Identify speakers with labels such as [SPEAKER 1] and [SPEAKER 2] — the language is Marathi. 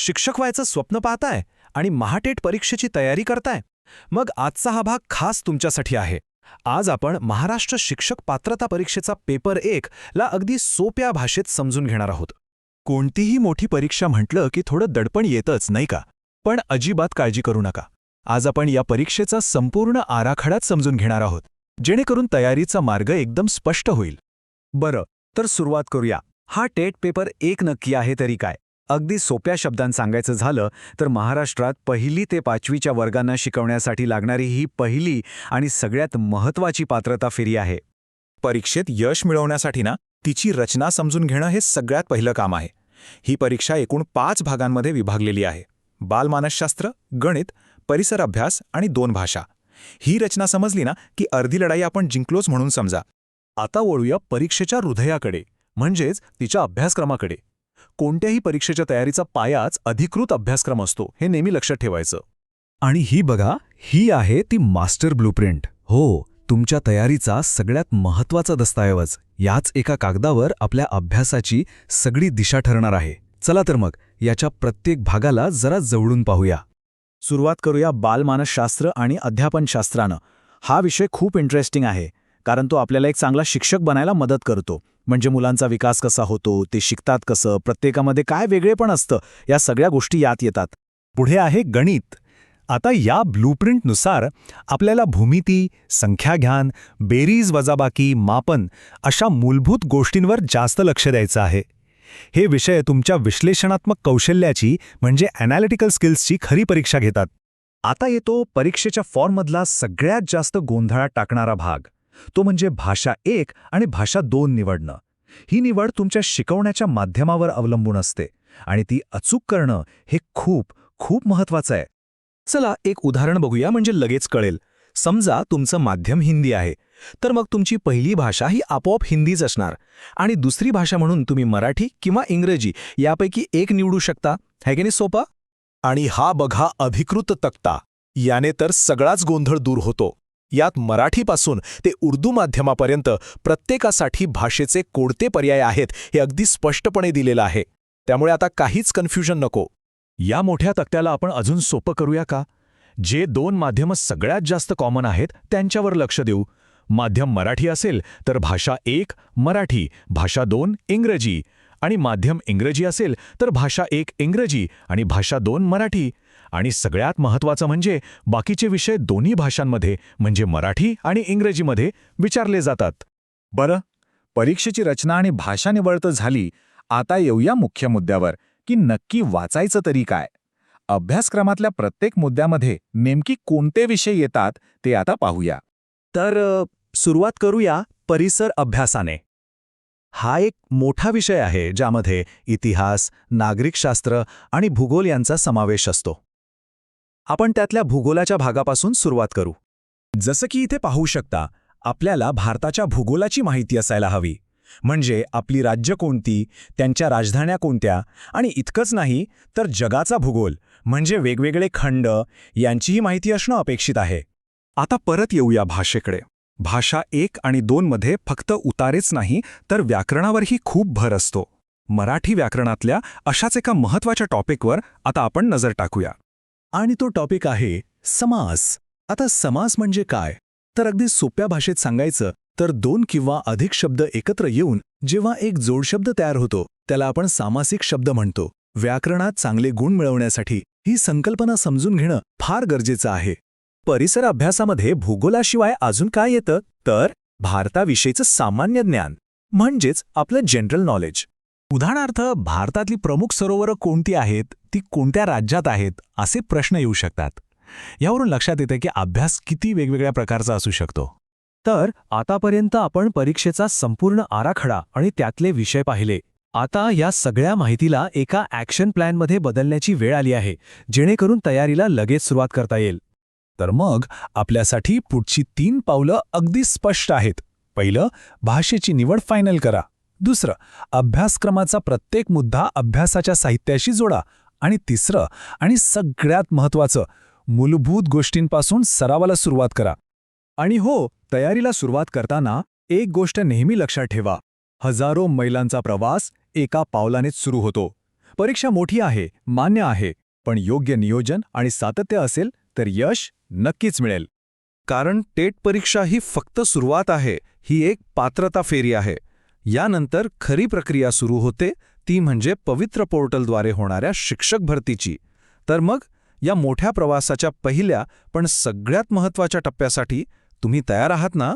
[SPEAKER 1] शिक्षक व्हायचं स्वप्न पाहताय आणि महाटेट परीक्षेची तयारी करताय? मग आजचा हा भाग खास तुमच्यासाठी आहे. आज आपण महाराष्ट्र शिक्षक पात्रता परीक्षेचा पेपर 1 ला अगदी सोप्या भाषेत समजून घेणार आहोत. कोणतीही मोठी परीक्षा म्हटलं की थोडं दडपण येतच, नाही का? पण अजिबात काळजी करू नका. आज आपण या परीक्षेचा संपूर्ण आराखडाच समजून घेणार आहोत, जेणेकरून तयारीचा मार्ग एकदम स्पष्ट होईल. बरं, तर सुरुवात करूया. हा टेट पेपर 1 नक्की आहे तरी काय? अगदी सोप्या शब्दांत सांगायचं झालं तर महाराष्ट्रात 1ली ते 5वीच्या वर्गांना शिकवण्यासाठी लागणारी ही पहिली आणि सगळ्यात महत्त्वाची पात्रता फेरी आहे. परीक्षेत यश मिळवण्यासाठी तिची रचना समजून घेणं हे सगळ्यात पहिलं काम आहे. ही परीक्षा एकूण 5 भागांमध्ये विभागलेली आहे. बालमानसशास्त्र, गणित, परिसर अभ्यास आणि 2 भाषा. ही रचना समजली की अर्धी लढाई आपण जिंकलोच म्हणून समजा. आता वळूया परीक्षेच्या हृदयाकडे, म्हणजेच तिच्या अभ्यासक्रमाकडे. कोणत्याही परीक्षेच्या तयारीचा पायाच अधिकृत अभ्यासक्रम असतो, हे नेहमी लक्षात ठेवायचं. आणि ही बघा, ही आहे ती मास्टर ब्लूप्रिंट. हो, तुमच्या तयारीचा सगळ्यात महत्त्वाचा दस्तऐवज. याच एका कागदावर आपल्या अभ्यासाची सगळी दिशा ठरणार आहे. चला तर मग याच्या प्रत्येक भागाला जरा जवळून पाहूया. सुरुवात करूया बालमानसशास्त्र आणि अध्यापनशास्त्रानं. हा विषय खूप इंटरेस्टिंग आहे, कारण तो आपल्याला एक चांगला शिक्षक बनायला मदत करतो. म्हणजे मुलांचा विकास कसा होतो, ते शिकतात कसं, प्रत्येकामध्ये काय वेगळेपण असतं, या सगळ्या गोष्टी यात येतात. पुढे आहे गणित. आता या ब्लूप्रिंटनुसार आपल्याला भूमिती, संख्याज्ञान, बेरीज वजाबाकी, मापन अशा मूलभूत गोष्टींवर जास्त लक्ष द्यायचं आहे. हे विषय तुमच्या विश्लेषणात्मक कौशल्याची म्हणजे ॲनालिटिकल स्किल्सची खरी परीक्षा घेतात. आता येतो परीक्षेच्या फॉर्ममधला सगळ्यात जास्त गोंधळात टाकणारा भाग. तो म्हणजे भाषा 1 आणि भाषा 2 निवडणं. ही निवड तुमच्या शिकवण्याच्या माध्यमावर अवलंबून असते आणि ती अचूक करणं हे खूप खूप महत्त्वाचं आहे. चला एक उदाहरण बघूया, म्हणजे लगेच कळेल. समजा तुमचं माध्यम हिंदी आहे, तर मग तुमची पहिली भाषा ही आपोआप हिंदीच असणार आणि दुसरी भाषा म्हणून तुम्ही मराठी किंवा इंग्रजी यापैकी एक निवडू शकता. है की नाही सोपा? आणि हा बघा अधिकृत तक्ता. याने तर सगळाच गोंधळ दूर होतो. यात मराठीपासून ते उर्दू माध्यमापर्यंत प्रत्येकासाठी भाषेचे कोणते पर्याय आहेत हे अगदी स्पष्टपणे दिलेलं आहे. त्यामुळे आता काहीच कन्फ्युजन नको. या मोठ्या तक्त्याला आपण अजून सोपं करूया का? जे 2 माध्यमं सगळ्यात जास्त कॉमन आहेत त्यांच्यावर लक्ष देऊ. माध्यम मराठी असेल तर भाषा 1 मराठी, भाषा 2 इंग्रजी, आणि माध्यम इंग्रजी असेल तर भाषा 1 इंग्रजी आणि भाषा 2 मराठी. आणि सगळ्यात महत्त्वाचं म्हणजे बाकीचे विषय दोन्ही भाषांमध्ये म्हणजे मराठी आणि इंग्रजीमध्ये विचारले जातात. बरं, परीक्षेची रचना आणि भाषा निवड झाली. आता येऊया मुख्य मुद्द्यावर की नक्की वाचायचं तरी काय. अभ्यासक्रमातल्या प्रत्येक मुद्द्यामध्ये नेमकी कोणते विषय येतात ते आता पाहूया. तर सुरुवात करूया परिसर अभ्यासाने. हा एक मोठा विषय आहे ज्यामध्ये इतिहास, नागरिकशास्त्र आणि भूगोल यांचा समावेश असतो. आपण त्यातल्या भूगोलाच्या भागापासून सुरुवात करू. जसं की इथे पाहू शकता, आपल्याला भारताच्या भूगोलाची माहिती असायला हवी. म्हणजे आपली राज्य कोणती, त्यांच्या राजधान्या कोणत्या, आणि इतकंच नाही तर जगाचा भूगोल म्हणजे वेगवेगळे खंड यांचीही माहिती असणं अपेक्षित आहे. आता परत येऊया भाषेकडे. भाषा 1 आणि 2 मध्ये फक्त उतारेच नाही तर व्याकरणावरही खूप भर असतो. मराठी व्याकरणातल्या अशाच एका महत्त्वाच्या टॉपिकवर आता आपण नजर टाकूया. आणि तो टॉपिक आहे समास. आता समास म्हणजे काय? तर अगदी सोप्या भाषेत सांगायचं तर 2 किंवा अधिक शब्द एकत्र येऊन जेव्हा एक जोडशब्द तयार होतो त्याला आपण सामासिक शब्द म्हणतो. व्याकरणात चांगले गुण मिळवण्यासाठी ही संकल्पना समजून घेणं फार गरजेचं आहे. परिसर अभ्यासामध्ये भूगोलाशिवाय अजून काय येतं तर भारताविषयीचं सामान्य ज्ञान, म्हणजेच आपलं जनरल नॉलेज. उदाहरणार्थ, भारतातली प्रमुख सरोवरं कोणती आहेत, ती कोणत्या राज्यात आहेत, असे प्रश्न येऊ शकतात. यावरून लक्षात येतं की अभ्यास किती वेगवेगळ्या प्रकारचा असू शकतो. तर आतापर्यंत आपण परीक्षेचा संपूर्ण आराखडा आणि त्यातले विषय पाहिले. आता या सगळ्या माहितीला एका ॲक्शन प्लॅनमध्ये बदलण्याची वेळ आली आहे, जेणेकरून तयारीला लगेच सुरुवात करता येईल. तर मग आपल्यासाठी पुढची 3 पावलं अगदी स्पष्ट आहेत. पहिलं, भाषेची निवड फायनल करा. दुसरं, अभ्यासक्रमाचा प्रत्येक मुद्दा अभ्यासाच्या साहित्याशी जोडा. आणि तिसरं आणि सगळ्यात महत्त्वाचं, मूलभूत गोष्टींपासून सरावाला सुरुवात करा. आणि हो, तयारीला सुरुवात करताना एक गोष्ट नेहमी लक्षात ठेवा. हजारो मैलांचा प्रवास एका पावलानेच सुरू होतो.
[SPEAKER 2] परीक्षा मोठी आहे, मान्य आहे, पण योग्य नियोजन आणि सातत्य असेल तर यश नक्कीच मिळेल.
[SPEAKER 1] कारण टेट परीक्षा ही फक्त सुरुवात आहे, ही एक पात्रता फेरी आहे. यानंतर खरी प्रक्रिया सुरू होते, ती म्हणजे पवित्र पोर्टलद्वारे होणाऱ्या शिक्षक भरतीची. तर मग या मोठ्या प्रवासाच्या पहिल्या पण सगळ्यात महत्त्वाच्या टप्प्यासाठी तुम्ही तयार आहात ना?